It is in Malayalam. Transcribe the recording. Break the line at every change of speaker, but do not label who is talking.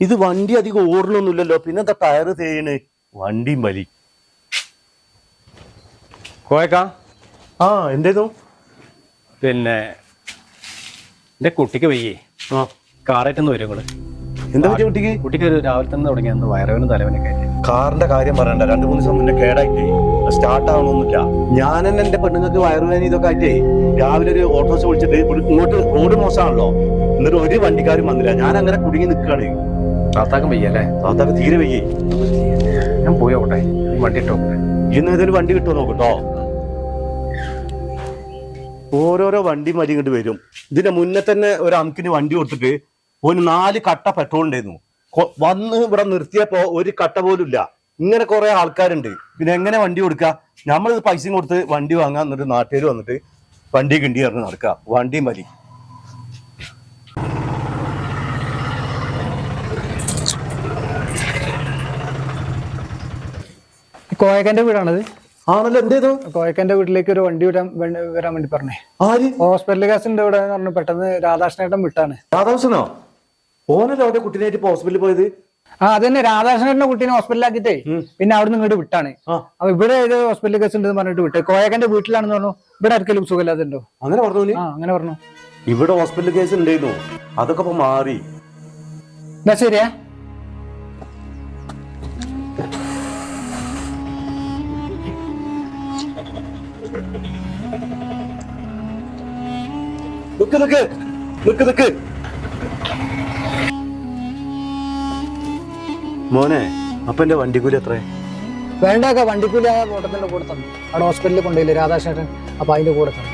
ഇത് വണ്ടി അധികം ഓടണൊന്നുമില്ലല്ലോ, പിന്നെന്താ ടയറ് തേയണ്? വണ്ടിയും വലി.
കോയക്കാ
ആ എന്തേന്നു?
പിന്നെ എന്റെ കുട്ടിക്ക് വയ്യേ
ആ
കാറായിട്ടൊന്ന് വരും കൂടെ.
എന്താ പറ്റിയ കുട്ടിക്ക്?
കുട്ടിക്ക് ഒരു രാവിലെ തന്നെ തുടങ്ങിയ വയറുവേനും തലവേനൊക്കെ ആയിട്ട്.
കാറിന്റെ കാര്യം പറയണ്ട, 2-3 ദിവസം മുന്നേ കേടായിട്ടേ സ്റ്റാർട്ട് ആവണമൊന്നുമില്ല. ഞാൻ തന്നെ എന്റെ പെണ്ണുങ്ങൾക്ക് വയറുവേന ഇതൊക്കെ ആയിട്ടേ രാവിലെ ഒരു ഓട്ടോസ് വിളിച്ചിട്ട് ഇങ്ങോട്ട് റോഡ് മോശമാണല്ലോ, എന്നിട്ട് ഒരു വണ്ടിക്കാരും വന്നില്ല. ഞാൻ അങ്ങനെ കുടുങ്ങി നിൽക്കുകയാണ്.
താത്താക്കും വയ്യല്ലേ?
താത്താക്ക് തീരെ വയ്യേ.
ഞാൻ പോയോട്ടെ, വണ്ടി ഇട്ടോട്ടെ.
ഇന്ന് ഏതൊരു വണ്ടി കിട്ടുമോ നോക്കട്ടോ. ഓരോരോ വണ്ടി മരി ഇങ്ങോട്ട് വരും. ഇതിന്റെ മുന്നേ തന്നെ ഒരു അമുക്കിന് വണ്ടി കൊടുത്തിട്ട് ഒരു 4 കട്ട പെട്രോൾ ഉണ്ടായിരുന്നു. വന്ന് ഇവിടെ നിർത്തിയപ്പോ ഒരു കട്ട പോലും ഇല്ല. ഇങ്ങനെ കുറെ ആൾക്കാരുണ്ട്, പിന്നെ എങ്ങനെ വണ്ടി കൊടുക്കുക? നമ്മളിത് പൈസയും കൊടുത്ത് വണ്ടി വാങ്ങാൻ, എന്നിട്ട് നാട്ടുകാർ വന്നിട്ട് വണ്ടി കിണ്ടി ഇറങ്ങി നടക്കുക. വണ്ടിയും മതി.
കോയക്കന്റെ വീടാണത്?
ആണല്ലോ. എന്തേതോ
കോയക്കന്റെ വീട്ടിലേക്ക് ഒരു വണ്ടി വരാൻ വേണ്ടി പറഞ്ഞേ.
ആര്?
ഹോസ്പിറ്റൽ കേസ് ഉണ്ട് ഇവിടെ പറഞ്ഞു. പെട്ടെന്ന് രാധാകൃഷ്ണേട്ടൻ വിട്ടാണ്.
രാധാകൃഷ്ണനോ? ഓനല്ലോ അവിടെ കുട്ടീനായിട്ട് ഹോസ്പിറ്റലിൽ പോയത്?
ആ അതന്നെ, രാധാകൃഷ്ണേട്ടന്റെ കുട്ടീനെ ഹോസ്പിറ്റലിലാക്കിട്ടേ പിന്നെ അവിടെ നിന്ന് ഇങ്ങോട്ട് വിട്ടാണ്. അപ്പൊ ഇവിടെ ഒരു ഹോസ്പിറ്റൽ കേസ് ഉണ്ടെന്ന് പറഞ്ഞിട്ട് വിട്ടേ. കോയക്കന്റെ വീട്ടിലാണെന്ന് പറഞ്ഞു. ഇവിടെ ആർക്കെങ്കിലും സുഖമില്ലാതുണ്ടോ?
അങ്ങനെ പറഞ്ഞു.
ആ അങ്ങനെ പറഞ്ഞു.
ഇവിടെ ഹോസ്പിറ്റൽ കേസ് ഉണ്ടായിരുന്നു, അതൊക്കെ ഇപ്പൊ മാറി.
എന്നാ ശരിയാ.
മോനെ, അപ്പൊ എന്റെ വണ്ടിക്കൂലി എത്ര?
വേണ്ടൊക്കെ വണ്ടിക്കൂലി ആ ഓട്ടത്തിന്റെ കൂടെ തന്നു. അവിടെ ഹോസ്പിറ്റലിൽ കൊണ്ടുപോയില്ലേ രാധാകൃഷ്ണേട്ടൻ, അപ്പൊ അതിന്റെ കൂടെ തന്നു.